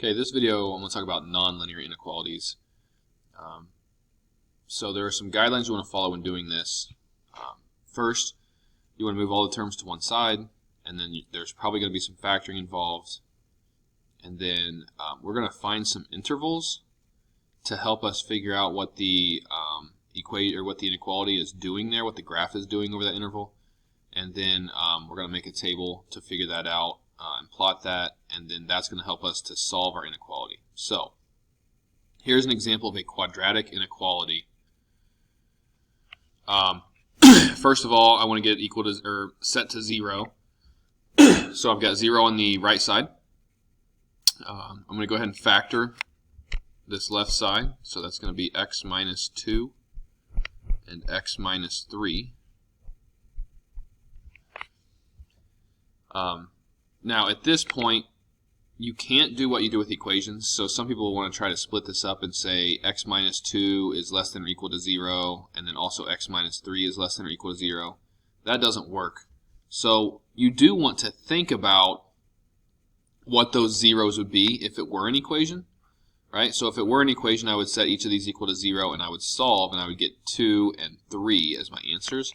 Okay, this video I'm going to talk about nonlinear inequalities. So there are some guidelines you want to follow when doing this. First, you want to move all the terms to one side, and then there's probably going to be some factoring involved. And then we're going to find some intervals to help us figure out what the what the inequality is doing there, what the graph is doing over that interval. And then we're going to make a table to figure that out and plot that, and then that's going to help us to solve our inequality. So here's an example of a quadratic inequality. First of all, I want to get equal to or set to 0. So I've got 0 on the right side. I'm going to go ahead and factor this left side. So that's going to be x minus 2 and x minus 3. Now at this point, you can't do what you do with equations. So some people want to try to split this up and say x minus 2 is less than or equal to 0, and then also x minus 3 is less than or equal to 0. That doesn't work. So you do want to think about what those zeros would be if it were an equation, right? So if it were an equation, I would set each of these equal to 0, and I would solve, and I would get 2 and 3 as my answers.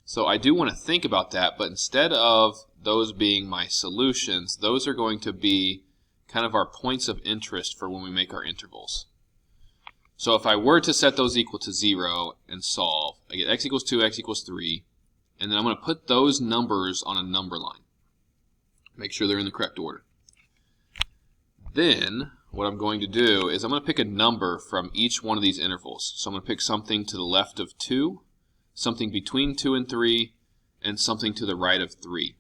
So I do want to think about that, but instead of those being my solutions, those are going to be kind of our points of interest for when we make our intervals. So if I were to set those equal to 0 and solve, I get x equals 2, x equals 3, and then I'm going to put those numbers on a number line. Make sure they're in the correct order. Then what I'm going to do is I'm going to pick a number from each one of these intervals. So I'm going to pick something to the left of 2, something between 2 and 3, and something to the right of 3.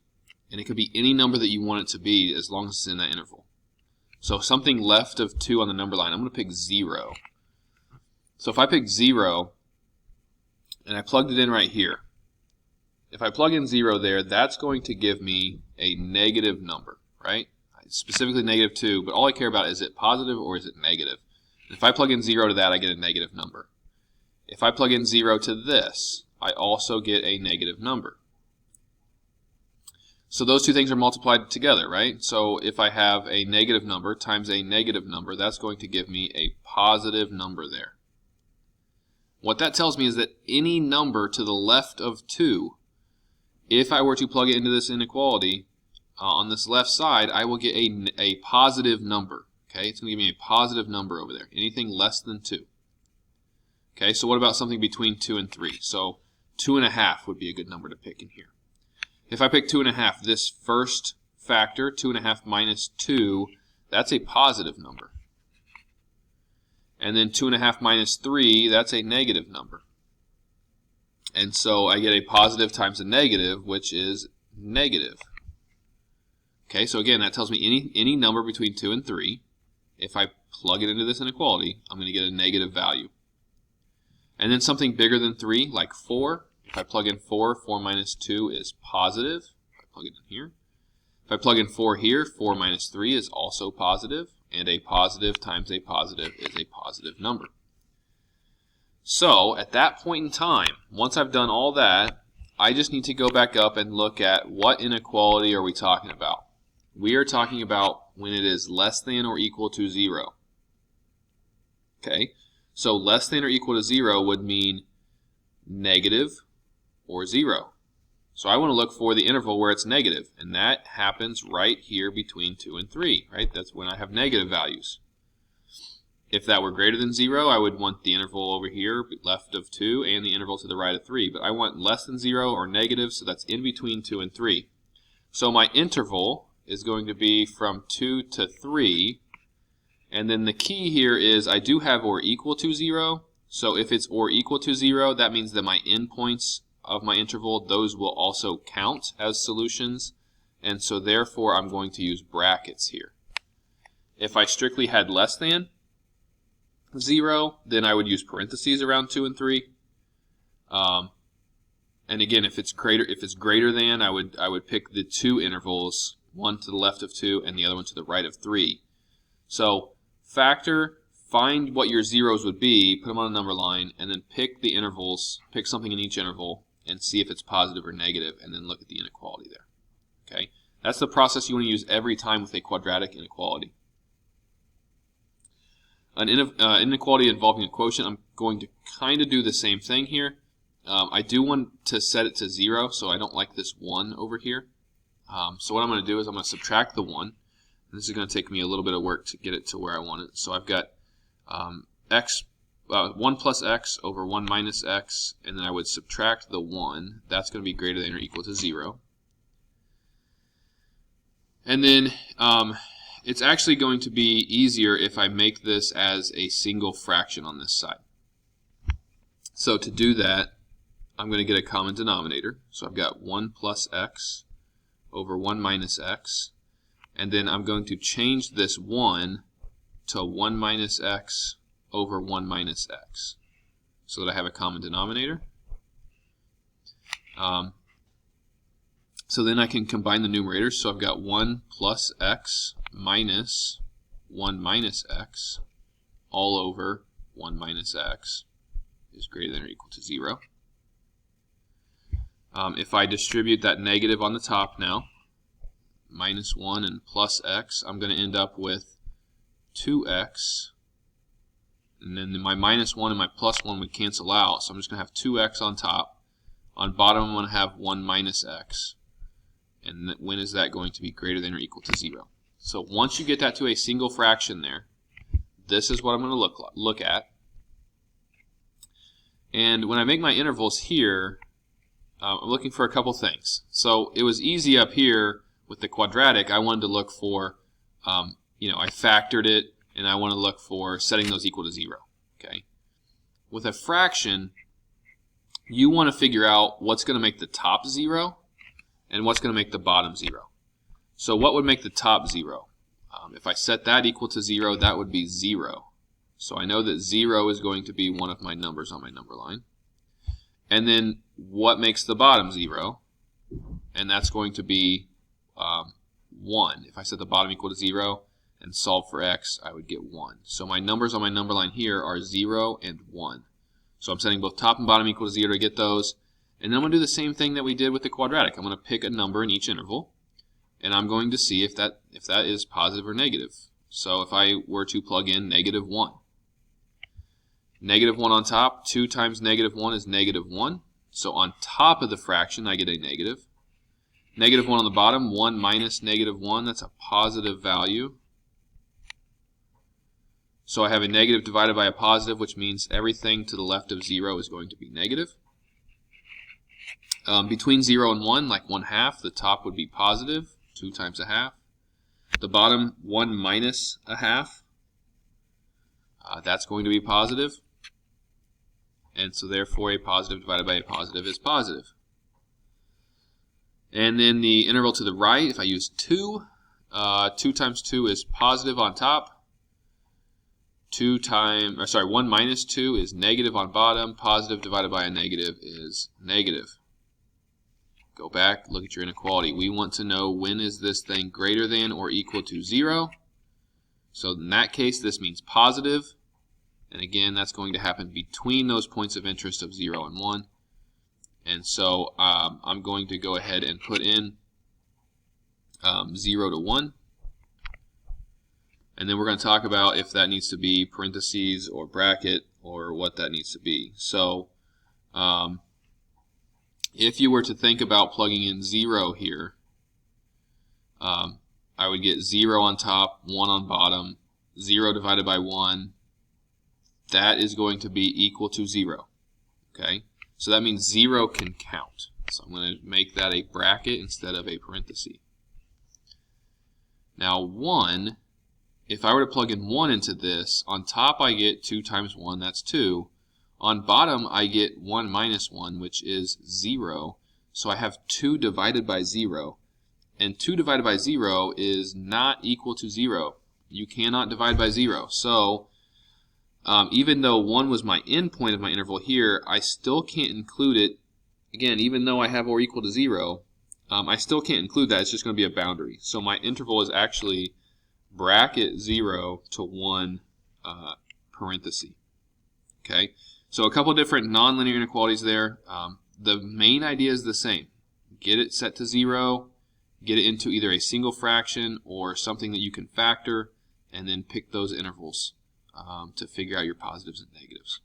And it could be any number that you want it to be as long as it's in that interval. So something left of 2 on the number line, I'm going to pick 0. So if I pick 0 and I plugged it in right here, if I plug in 0 there, that's going to give me a negative number, right? Specifically negative 2, but all I care about is it positive or is it negative. And if I plug in 0 to that, I get a negative number. If I plug in 0 to this, I also get a negative number. So those two things are multiplied together, right? So if I have a negative number times a negative number, that's going to give me a positive number there. What that tells me is that any number to the left of 2, if I were to plug it into this inequality, on this left side, I will get a positive number. Okay, it's going to give me a positive number over there. Anything less than 2. Okay, so what about something between 2 and 3? So 2.5 would be a good number to pick in here. If I pick 2.5, this first factor, 2.5 minus 2, that's a positive number. And then 2.5 minus 3, that's a negative number. And so I get a positive times a negative, which is negative. Okay, so again, that tells me any number between 2 and 3, if I plug it into this inequality, I'm going to get a negative value. And then something bigger than 3, like 4, if I plug in 4, 4 minus 2 is positive. If I plug it in here. If I plug in 4 here, 4 minus 3 is also positive, and a positive times a positive is a positive number. So at that point in time, once I've done all that, I just need to go back up and look at what inequality are we talking about. We are talking about when it is less than or equal to 0. Okay, so less than or equal to 0 would mean negative or 0. So I want to look for the interval where it's negative, and that happens right here between 2 and 3, right? That's when I have negative values. If that were greater than 0, I would want the interval over here left of 2 and the interval to the right of 3, but I want less than 0 or negative, so that's in between 2 and 3. So my interval is going to be from 2 to 3, and then the key here is I do have or equal to 0, so if it's or equal to 0, that means that my endpoints of my interval, those will also count as solutions, and so therefore I'm going to use brackets here. If I strictly had less than 0, then I would use parentheses around 2 and 3. And again, if it's greater than, I would pick the two intervals, one to the left of 2 and the other one to the right of 3. So factor, find what your zeros would be, put them on a number line, and then pick the intervals, pick something in each interval, and see if it's positive or negative, and then look at the inequality there. Okay, that's the process you want to use every time with a quadratic inequality. an inequality involving a quotient, I'm going to kind of do the same thing here. I do want to set it to 0, so I don't like this 1 over here. So what I'm going to do is I'm going to subtract the 1. This is going to take me a little bit of work to get it to where I want it. So I've got 1 plus x over 1 minus x, and then I would subtract the 1. That's going to be greater than or equal to 0. And then it's actually going to be easier if I make this as a single fraction on this side. So to do that, I'm going to get a common denominator. So I've got 1 plus x over 1 minus x. And then I'm going to change this 1 to 1 minus x over 1 minus x, so that I have a common denominator. So then I can combine the numerators. So I've got 1 plus x minus 1 minus x all over 1 minus x is greater than or equal to 0. If I distribute that negative on the top now, minus 1 and plus x, I'm going to end up with 2x. And then my minus 1 and my plus 1 would cancel out, so I'm just going to have 2x on top. On bottom, I'm going to have 1 minus x. And when is that going to be greater than or equal to 0? So once you get that to a single fraction there, this is what I'm going to look at. And when I make my intervals here, I'm looking for a couple things. So it was easy up here with the quadratic. I wanted to look for, I factored it, and I want to look for setting those equal to 0. Okay. With a fraction, you want to figure out what's going to make the top 0 and what's going to make the bottom 0. So what would make the top 0? If I set that equal to 0, that would be 0. So I know that 0 is going to be one of my numbers on my number line. And then what makes the bottom 0? And that's going to be 1. If I set the bottom equal to 0 and solve for x, I would get 1. So my numbers on my number line here are 0 and 1. So I'm setting both top and bottom equal to 0 to get those. And then I'm going to do the same thing that we did with the quadratic. I'm going to pick a number in each interval, and I'm going to see if that is positive or negative. So if I were to plug in negative 1. Negative 1 on top, 2 times negative 1 is negative 1. So on top of the fraction, I get a negative. Negative 1 on the bottom, 1 minus negative 1, that's a positive value. So I have a negative divided by a positive, which means everything to the left of 0 is going to be negative. Between 0 and 1, like 1/2, the top would be positive, 2 times 1/2. The bottom, 1 minus 1/2, that's going to be positive. And so therefore a positive divided by a positive is positive. And then the interval to the right, if I use 2, 2 times 2 is positive on top. 1 minus 2 is negative on bottom. Positive divided by a negative is negative. Go back, look at your inequality. We want to know when is this thing greater than or equal to 0. So in that case, this means positive. And again, that's going to happen between those points of interest of 0 and 1. And so I'm going to go ahead and put in 0 to 1. And then we're going to talk about if that needs to be parentheses or bracket or what that needs to be. So if you were to think about plugging in 0 here, I would get 0 on top, 1 on bottom, 0 divided by 1. That is going to be equal to 0. Okay? So that means 0 can count. So I'm going to make that a bracket instead of a parenthesis. Now 1, if I were to plug in 1 into this, on top I get 2 times 1, that's 2. On bottom I get 1 minus 1, which is 0. So I have 2 divided by 0. And 2 divided by 0 is not equal to 0. You cannot divide by 0. So even though 1 was my end point of my interval here, I still can't include it. Again, even though I have or equal to 0, I still can't include that. It's just going to be a boundary. So my interval is actually bracket 0 to 1 parenthesis. Okay? So a couple different nonlinear inequalities there. The main idea is the same. Get it set to 0, get it into either a single fraction or something that you can factor, and then pick those intervals to figure out your positives and negatives.